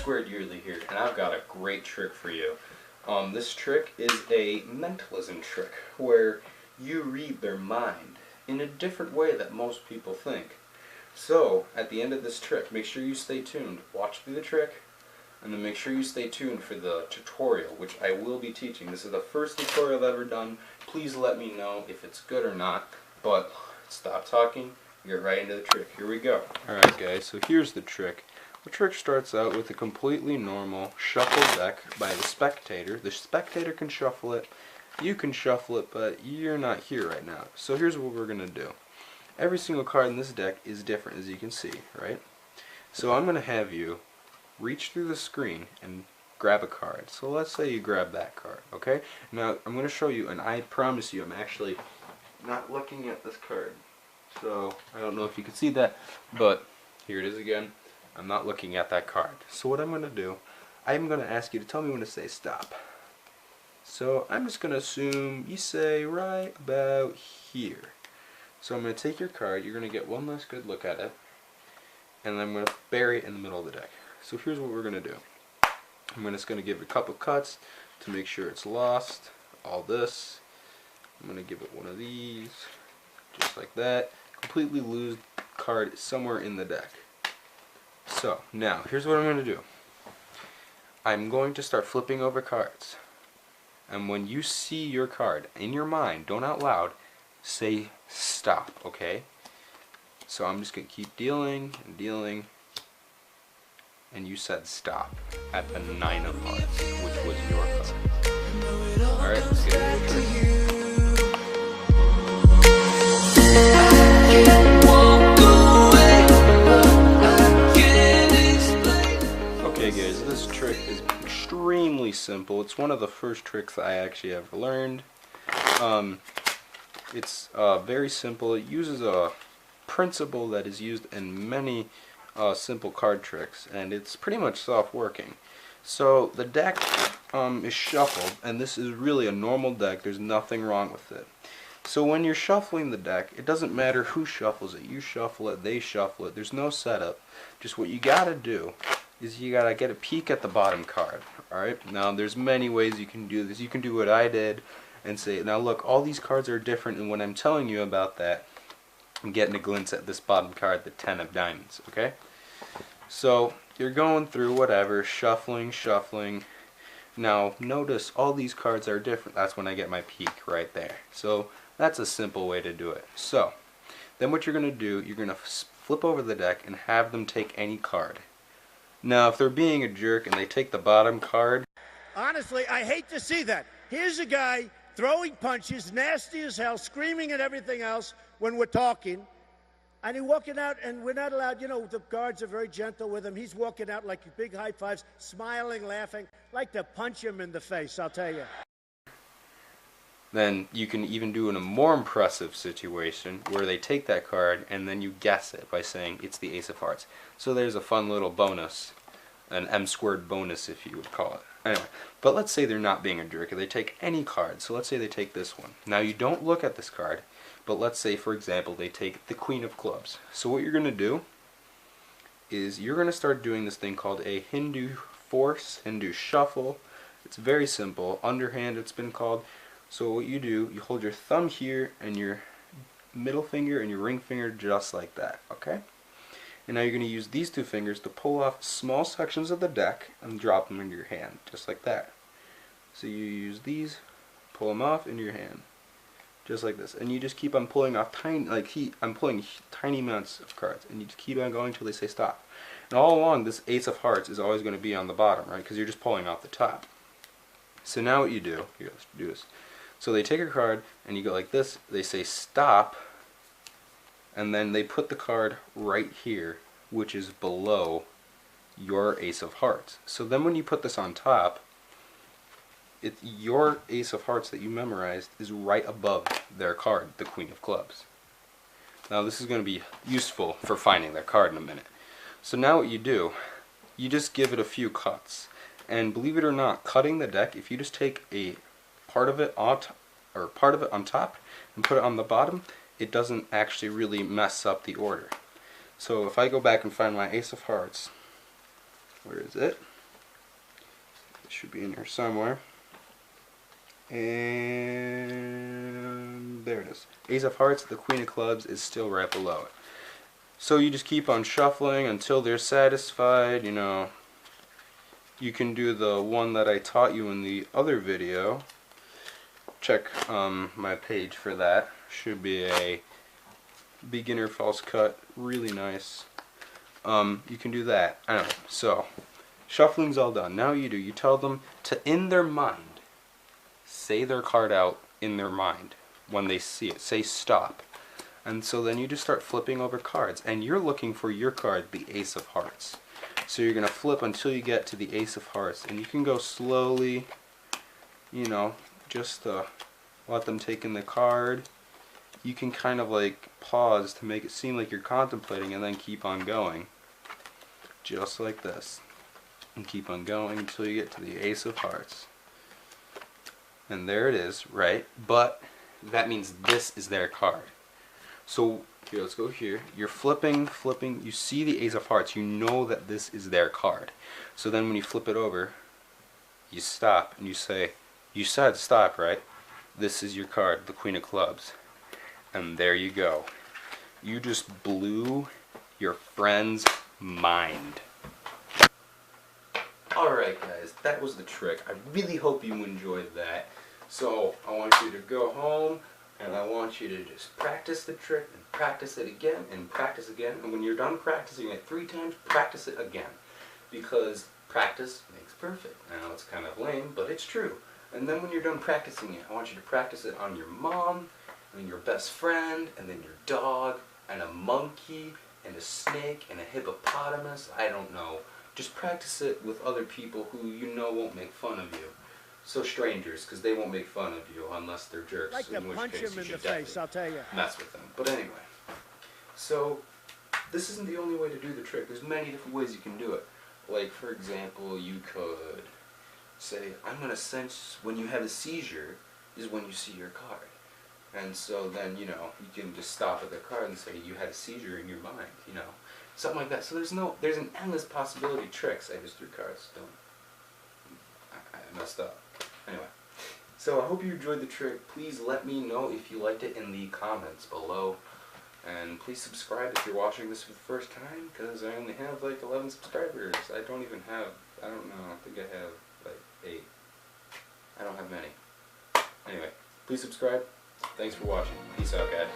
Squared Yearly here, and I've got a great trick for you. This trick is a mentalism trick, where you read their mind in a different way that most people think. So, at the end of this trick, make sure you stay tuned. Watch through the trick, and then make sure you stay tuned for the tutorial, which I will be teaching. This is the first tutorial I've ever done. Please let me know if it's good or not, but stop talking, get right into the trick. Here we go. Alright guys, so here's the trick. The trick starts out with a completely normal shuffle deck by the spectator. The spectator can shuffle it, you can shuffle it, but you're not here right now. So here's what we're going to do. Every single card in this deck is different, as you can see, right? So I'm going to have you reach through the screen and grab a card. So let's say you grab that card, okay? Now I'm going to show you, and I promise you I'm actually not looking at this card. So I don't know if you can see that, but here it is again. I'm not looking at that card. So what I'm going to do, I'm going to ask you to tell me when to say stop. So I'm just going to assume you say right about here. So I'm going to take your card, you're going to get one last good look at it, and then I'm going to bury it in the middle of the deck. So here's what we're going to do. I'm just going to give it a couple cuts to make sure it's lost. All this. I'm going to give it one of these, just like that. Completely lose card somewhere in the deck. So, now, here's what I'm going to do. I'm going to start flipping over cards. And when you see your card in your mind, don't out loud, say stop, okay? So I'm just going to keep dealing and dealing. And you said stop at the 9 of hearts, which was your card. Alright, let's get into it. Okay guys, this trick is extremely simple. It's one of the first tricks I actually ever learned. It's very simple. It uses a principle that is used in many simple card tricks, and it's pretty much self-working. So the deck is shuffled, and this is really a normal deck. There's nothing wrong with it. So when you're shuffling the deck, it doesn't matter who shuffles it. You shuffle it, they shuffle it. There's no setup. Just what you gotta do is you gotta get a peek at the bottom card. Alright? Now there's many ways you can do this. You can do what I did and say, now look, all these cards are different, and when I'm telling you about that, I'm getting a glimpse at this bottom card, the 10 of diamonds, okay? So you're going through whatever, shuffling. Now notice all these cards are different. That's when I get my peek right there. So that's a simple way to do it. So then what you're going to do, you're going to flip over the deck and have them take any card. Now if they're being a jerk and they take the bottom card, honestly, I hate to see that. Here's a guy throwing punches, nasty as hell, screaming and everything else when we're talking. And he's walking out, and we're not allowed, you know, the guards are very gentle with him. He's walking out like big high fives, smiling, laughing. Like to punch him in the face, I'll tell you. Then you can even do in a more impressive situation where they take that card and then you guess it by saying it's the Ace of Hearts. So there's a fun little bonus, an M-squared bonus if you would call it. Anyway, but let's say they're not being a jerk. They take any card. So let's say they take this one. Now you don't look at this card, but let's say, for example, they take the Queen of Clubs. So what you're going to do is you're going to start doing this thing called a Hindu force, Hindu shuffle. It's very simple. Underhand it's been called. So what you do, you hold your thumb here and your middle finger and your ring finger just like that, okay? And now you're going to use these two fingers to pull off small sections of the deck and drop them into your hand, just like that. So you use these, pull them off into your hand, just like this. And you just keep on pulling off tiny, I'm pulling tiny amounts of cards, and you just keep on going until they say stop. And all along, this Ace of Hearts is always going to be on the bottom, right? Because you're just pulling off the top. So now what you do, here, let's do this. So they take a card, and you go like this, they say stop, and then they put the card right here, which is below your Ace of Hearts. So then when you put this on top, your Ace of Hearts that you memorized is right above their card, the Queen of Clubs. Now this is going to be useful for finding their card in a minute. So now what you do, you just give it a few cuts. And believe it or not, cutting the deck, if you just take a part of it on top and put it on the bottom, it doesn't actually really mess up the order. So if I go back and find my Ace of Hearts, where is it? should be in here somewhere. And there it is. Ace of Hearts, the Queen of Clubs is still right below it. So you just keep on shuffling until they're satisfied, you know. You can do the one that I taught you in the other video. Check my page for that. Should be a beginner false cut, really nice. You can do that. I don't know. So, shuffling's all done. Now you tell them to, in their mind, say their card out in their mind when they see it. Say stop. And so then you just start flipping over cards. And you're looking for your card, the Ace of Hearts. So you're going to flip until you get to the Ace of Hearts. And you can go slowly, you know, just let them take in the card. You can kind of like pause to make it seem like you're contemplating and then keep on going. Just like this. And keep on going until you get to the Ace of Hearts. And there it is, right? But that means this is their card. So here, let's go here. You're flipping, you see the Ace of Hearts. You know that this is their card. So then when you flip it over, you stop and you say, you said stop, right? This is your card, the Queen of Clubs. And there you go. You just blew your friend's mind. Alright guys, that was the trick. I really hope you enjoyed that. So I want you to go home and I want you to just practice the trick and practice it again and practice again. And when you're done practicing it 3 times, practice it again. Because practice makes perfect. I know it's kind of lame, but it's true. And then when you're done practicing it, I want you to practice it on your mom, and then your best friend, and then your dog, and a monkey, and a snake, and a hippopotamus. I don't know. Just practice it with other people who you know won't make fun of you. So strangers, because they won't make fun of you unless they're jerks. Like to punch him in the face, I'll tell you. Mess with them. But anyway, so this isn't the only way to do the trick. There's many different ways you can do it. Like, for example, you could say, I'm going to sense when you have a seizure is when you see your card. And so then, you know, you can just stop at the card and say you had a seizure in your mind, you know. Something like that. So there's an endless possibility of tricks. I just threw cards. I messed up. Anyway, so I hope you enjoyed the trick. Please let me know if you liked it in the comments below. And please subscribe if you're watching this for the first time, because I only have like 11 subscribers. I don't even have, I don't know, I think I have like 8. I don't have many. Anyway, please subscribe. Thanks for watching. Peace out, guys.